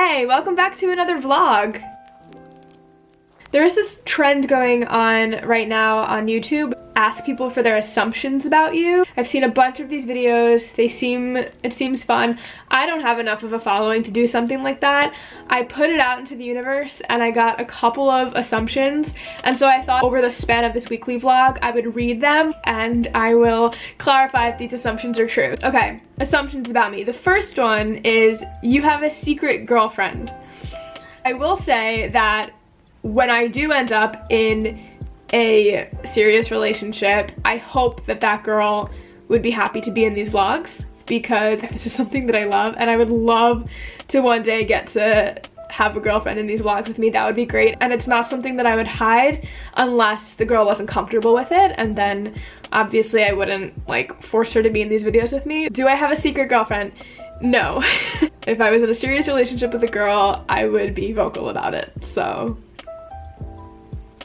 Hey, welcome back to another vlog. There's this trend going on right now on YouTube. Ask people for their assumptions about you. I've seen a bunch of these videos. It seems fun. I don't have enough of a following to do something like that. I put it out into the universe and I got a couple of assumptions. And so I thought over the span of this weekly vlog, I would read them and I will clarify if these assumptions are true. Okay, assumptions about me. The first one is you have a secret girlfriend. I will say that when I do end up in a serious relationship, I hope that that girl would be happy to be in these vlogs because this is something that I love and I would love to one day get to have a girlfriend in these vlogs with me. That would be great. And it's not something that I would hide unless the girl wasn't comfortable with it, and then obviously I wouldn't like force her to be in these videos with me. Do I have a secret girlfriend? No. If I was in a serious relationship with a girl, I would be vocal about it, so.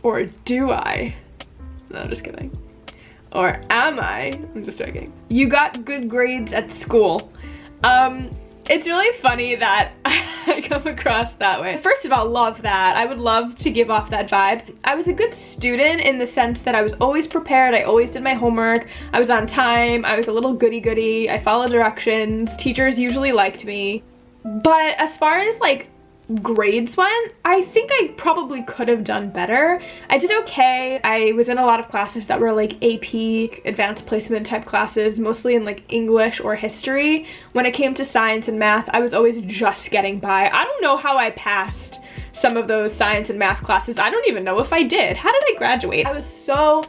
Or do I? No, I'm just kidding. Or am I? I'm just joking. You got good grades at school. It's really funny that I come across that way. First of all, love that. I would love to give off that vibe. I was a good student in the sense that I was always prepared. I always did my homework. I was on time. I was a little goody-goody. I followed directions. Teachers usually liked me. But as far as like grades went, I think I probably could have done better. I did okay. I was in a lot of classes that were like AP, advanced placement type classes, mostly in like English or history. When it came to science and math, I was always just getting by. I don't know how I passed some of those science and math classes. I don't even know if I did. How did I graduate? I was so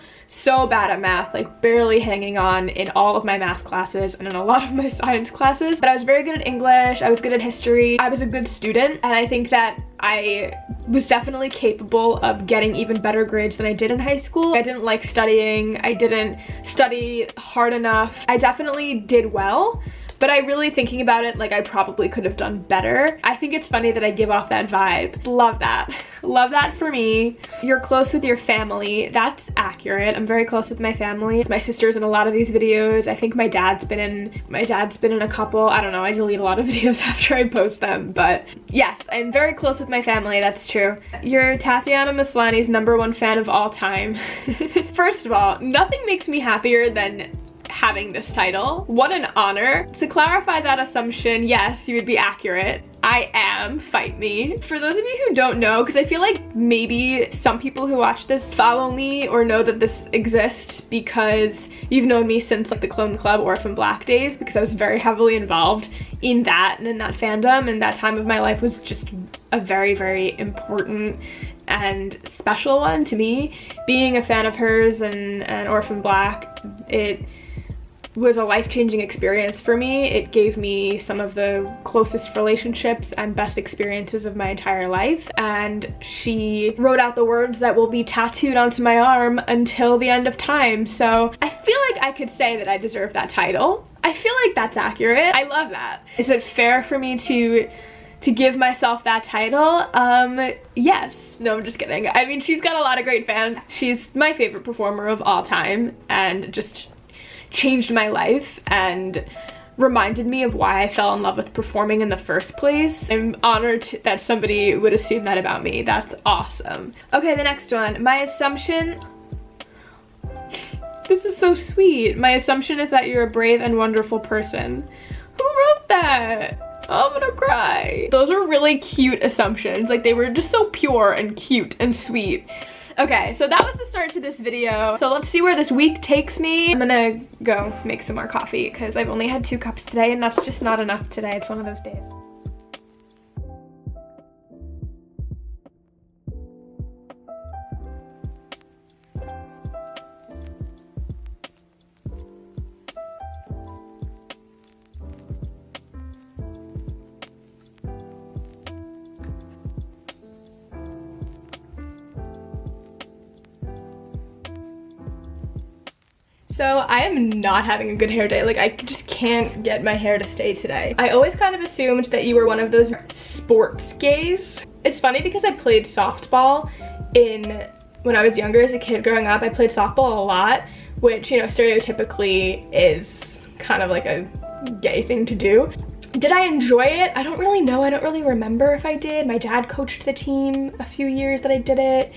bad at math, like barely hanging on in all of my math classes and in a lot of my science classes. But I was very good at English, I was good at history, I was a good student, and I think that I was definitely capable of getting even better grades than I did in high school. I didn't like studying, I didn't study hard enough. I definitely did well, but I really, thinking about it, like I probably could have done better. I think it's funny that I give off that vibe. Love that. Love that for me. You're close with your family. That's accurate. I'm very close with my family. My sister's in a lot of these videos. I think my dad's been in a couple. I don't know, I delete a lot of videos after I post them, but yes, I'm very close with my family, that's true. You're Tatiana Maslany's #1 fan of all time. First of all, nothing makes me happier than having this title. What an honor. To clarify that assumption, yes, you would be accurate. I am, fight me. For those of you who don't know, because I feel like maybe some people who watch this follow me or know that this exists because you've known me since like the Clone Club Orphan Black days, because I was very heavily involved in that and in that fandom, and that time of my life was just a very, very important and special one to me. Being a fan of hers and Orphan Black, it was a life-changing experience for me. It gave me some of the closest relationships and best experiences of my entire life, and she wrote out the words that will be tattooed onto my arm until the end of time. So I feel like I could say that I deserve that title. I feel like that's accurate. I love that. Is it fair for me to give myself that title? Yes. No, I'm just kidding. I mean, she's got a lot of great fans. She's my favorite performer of all time and just changed my life and reminded me of why I fell in love with performing in the first place. I'm honored that somebody would assume that about me. That's awesome. Okay, the next one. My assumption, this is so sweet. My assumption is that you're a brave and wonderful person. Who wrote that? Oh, I'm gonna cry. Those are really cute assumptions. Like, they were just so pure and cute and sweet. Okay, so that was the start to this video. So let's see where this week takes me. I'm gonna go make some more coffee because I've only had 2 cups today and that's just not enough today. It's one of those days. So I am not having a good hair day. Like, I just can't get my hair to stay today. I always kind of assumed that you were one of those sports gays. It's funny because I played softball when I was younger as a kid growing up. I played softball a lot, which, you know, stereotypically is kind of like a gay thing to do. Did I enjoy it? I don't really know. I don't really remember if I did. My dad coached the team a few years that I did it.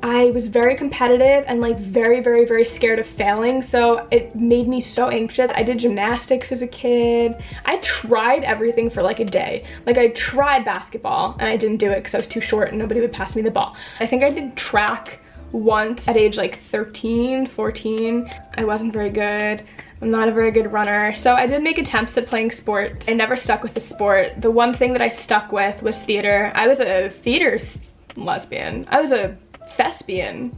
I was very competitive and like very, very, very scared of failing, so it made me so anxious. I did gymnastics as a kid. I tried everything for like a day. Like I tried basketball and I didn't do it because I was too short and nobody would pass me the ball. I think I did track once at age like 13, 14. I wasn't very good. I'm not a very good runner. So I did make attempts at playing sports. I never stuck with the sport. The one thing that I stuck with was theater. I was a theater lesbian. I was a thespian.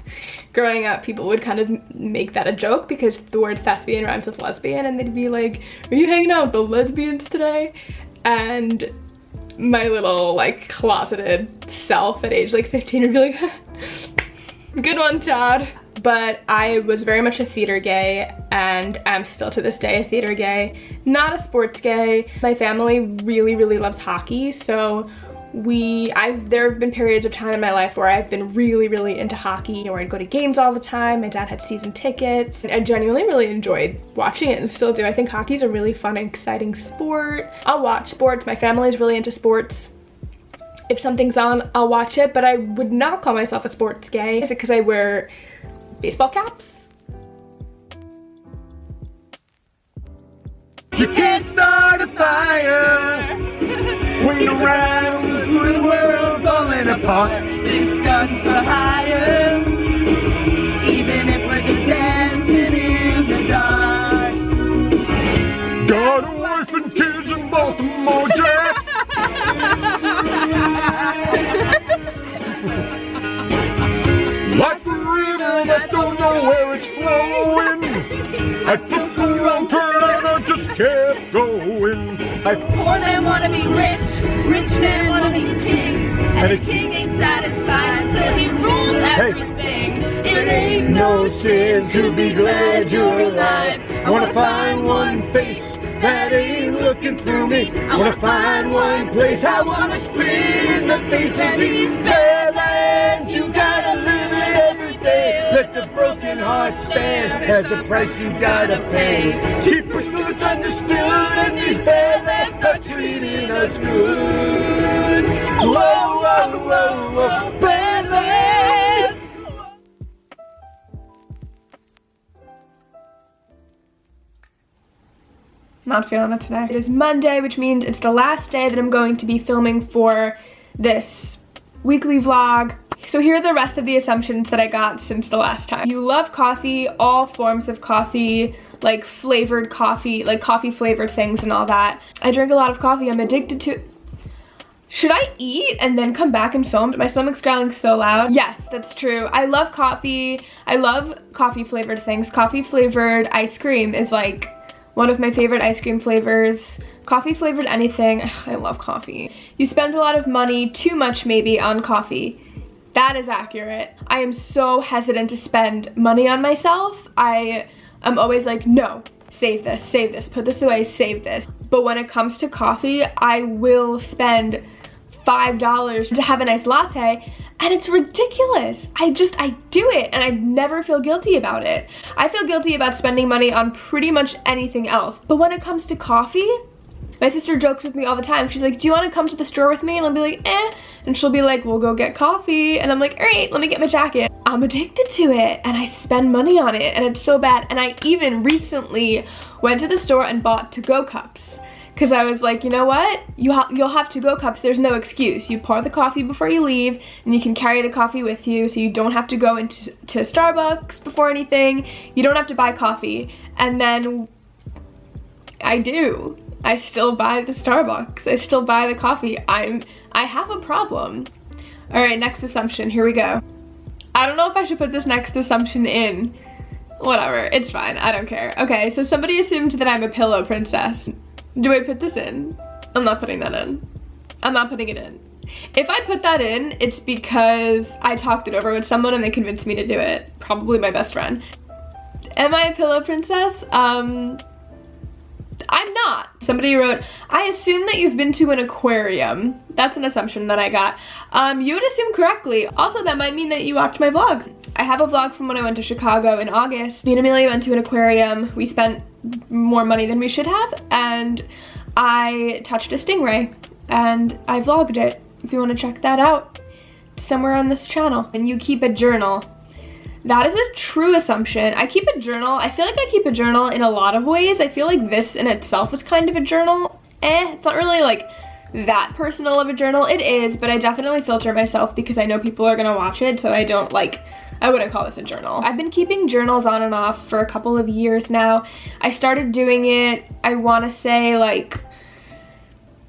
Growing up, people would kind of make that a joke because the word thespian rhymes with lesbian, and they'd be like, are you hanging out with the lesbians today? And my little like closeted self at age like 15 would be like, good one, Todd. But I was very much a theater gay, and am still to this day a theater gay, not a sports gay. My family really, really loves hockey, so there have been periods of time in my life where I've been really, really into hockey, where I'd go to games all the time. My dad had season tickets. I genuinely really enjoyed watching it and still do. I think hockey's a really fun and exciting sport. I'll watch sports. My family's really into sports. If something's on, I'll watch it, but I would not call myself a sports gay. Is it because I wear baseball caps? You can't start a fire when you're around through the world falling apart. This gun's for hire, even if we're just dancing in the dark. Got a wife and kids in Baltimore, Jack. Like the river that don't know where it's flowing. I took the wrong turn and I just kept going. Poor men wanna be rich, rich men wanna be king, and a king ain't satisfied, so he rules everything. It ain't no sin to be glad you're alive. I wanna find one face that ain't looking through me. I wanna find one place I wanna spit in the face of these badlands. You gotta live it every day. Let the broken heart stand as the price you gotta pay. Keep us goods understood, and these badlands are treating us good. Whoa, whoa, whoa, whoa, badlands. Not feeling it today. It is Monday, which means it's the last day that I'm going to be filming for this weekly vlog. So here are the rest of the assumptions that I got since the last time. You love coffee, all forms of coffee, like flavored coffee, like coffee flavored things and all that. I drink a lot of coffee. I'm addicted to... Should I eat and then come back and film? My stomach's growling so loud. Yes, that's true. I love coffee. I love coffee flavored things. Coffee flavored ice cream is like one of my favorite ice cream flavors. Coffee flavored anything. Ugh, I love coffee. You spend a lot of money, too much maybe, on coffee. That is accurate. I am so hesitant to spend money on myself. I am always like, no, save this, put this away, save this. But when it comes to coffee, I will spend $5 to have a nice latte, and it's ridiculous. I do it, and I never feel guilty about it. I feel guilty about spending money on pretty much anything else. But when it comes to coffee, my sister jokes with me all the time. She's like, do you want to come to the store with me? And I'll be like, eh. And she'll be like, we'll go get coffee. And I'm like, all right, let me get my jacket. I'm addicted to it, and I spend money on it, and it's so bad. And I even recently went to the store and bought to-go cups. Because I was like, you know what? You'll have to-go cups. There's no excuse. You pour the coffee before you leave, and you can carry the coffee with you, so you don't have to go into Starbucks before anything. You don't have to buy coffee. And then I do. I still buy the Starbucks. I still buy the coffee. I have a problem. All right, next assumption. Here we go. I don't know if I should put this next assumption in. Whatever, it's fine. I don't care. Okay, so somebody assumed that I'm a pillow princess. Do I put this in? I'm not putting that in. I'm not putting it in. If I put that in, it's because I talked it over with someone and they convinced me to do it. Probably my best friend. Am I a pillow princess? I'm not. Somebody wrote, I assume that you've been to an aquarium. That's an assumption that I got. You would assume correctly. Also, that might mean that you watched my vlogs. I have a vlog from when I went to Chicago in August. Me and Amelia went to an aquarium. We spent more money than we should have, and I touched a stingray and I vlogged it. If you want to check that out, it's somewhere on this channel. And you keep a journal. That is a true assumption. I keep a journal. I feel like I keep a journal in a lot of ways. I feel like this in itself is kind of a journal. It's not really like that personal of a journal. It is, but I definitely filter myself because I know people are gonna watch it, so I wouldn't call this a journal. I've been keeping journals on and off for a couple of years now. I started doing it, I wanna say like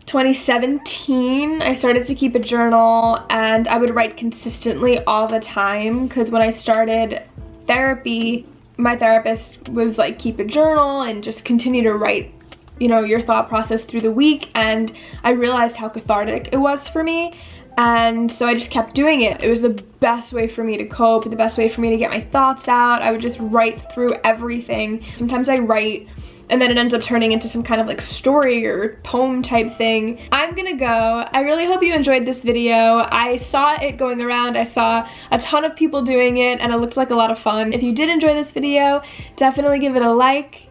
2017, I started to keep a journal and I would write consistently all the time because when I started therapy, my therapist was like, keep a journal and just continue to write, you know, your thought process through the week, and I realized how cathartic it was for me, and so I just kept doing it. It was the best way for me to cope, the best way for me to get my thoughts out. I would just write through everything. Sometimes I write and then it ends up turning into some kind of like story or poem type thing. I'm gonna go. I really hope you enjoyed this video. I saw it going around. I saw a ton of people doing it and it looked like a lot of fun. If you did enjoy this video, definitely give it a like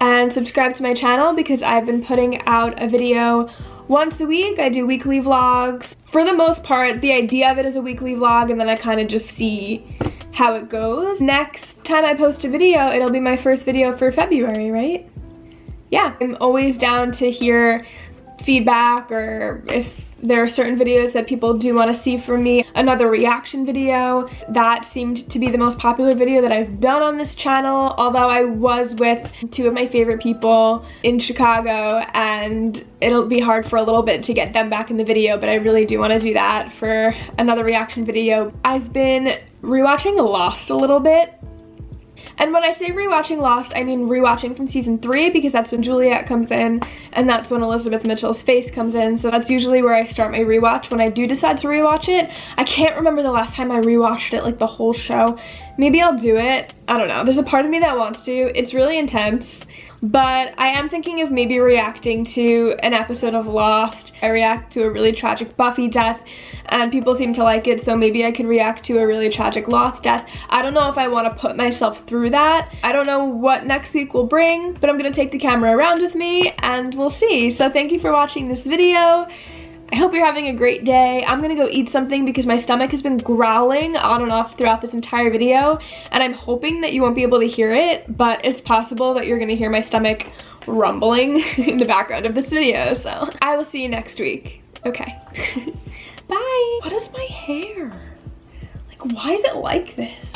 and subscribe to my channel because I've been putting out a video once a week. I do weekly vlogs. For the most part, the idea of it is a weekly vlog and then I kind of just see how it goes. Next time I post a video, it'll be my first video for February, right? Yeah, I'm always down to hear feedback or if there are certain videos that people do want to see from me. Another reaction video, that seemed to be the most popular video that I've done on this channel, although I was with two of my favorite people in Chicago and it'll be hard for a little bit to get them back in the video, but I really do want to do that for another reaction video. I've been rewatching Lost a little bit. And when I say rewatching Lost, I mean rewatching from season 3 because that's when Juliet comes in and that's when Elizabeth Mitchell's face comes in. So that's usually where I start my rewatch when I do decide to rewatch it. I can't remember the last time I rewatched it, like the whole show. Maybe I'll do it. I don't know. There's a part of me that wants to. It's really intense. But I am thinking of maybe reacting to an episode of Lost. I react to a really tragic Buffy death and people seem to like it, so maybe I could react to a really tragic Lost death. I don't know if I want to put myself through that. I don't know what next week will bring, but I'm gonna take the camera around with me and we'll see. So thank you for watching this video. I hope you're having a great day. I'm gonna go eat something because my stomach has been growling on and off throughout this entire video, and I'm hoping that you won't be able to hear it, but it's possible that you're gonna hear my stomach rumbling in the background of this video, so I will see you next week. Okay. Bye. What is my hair? Like, why is it like this?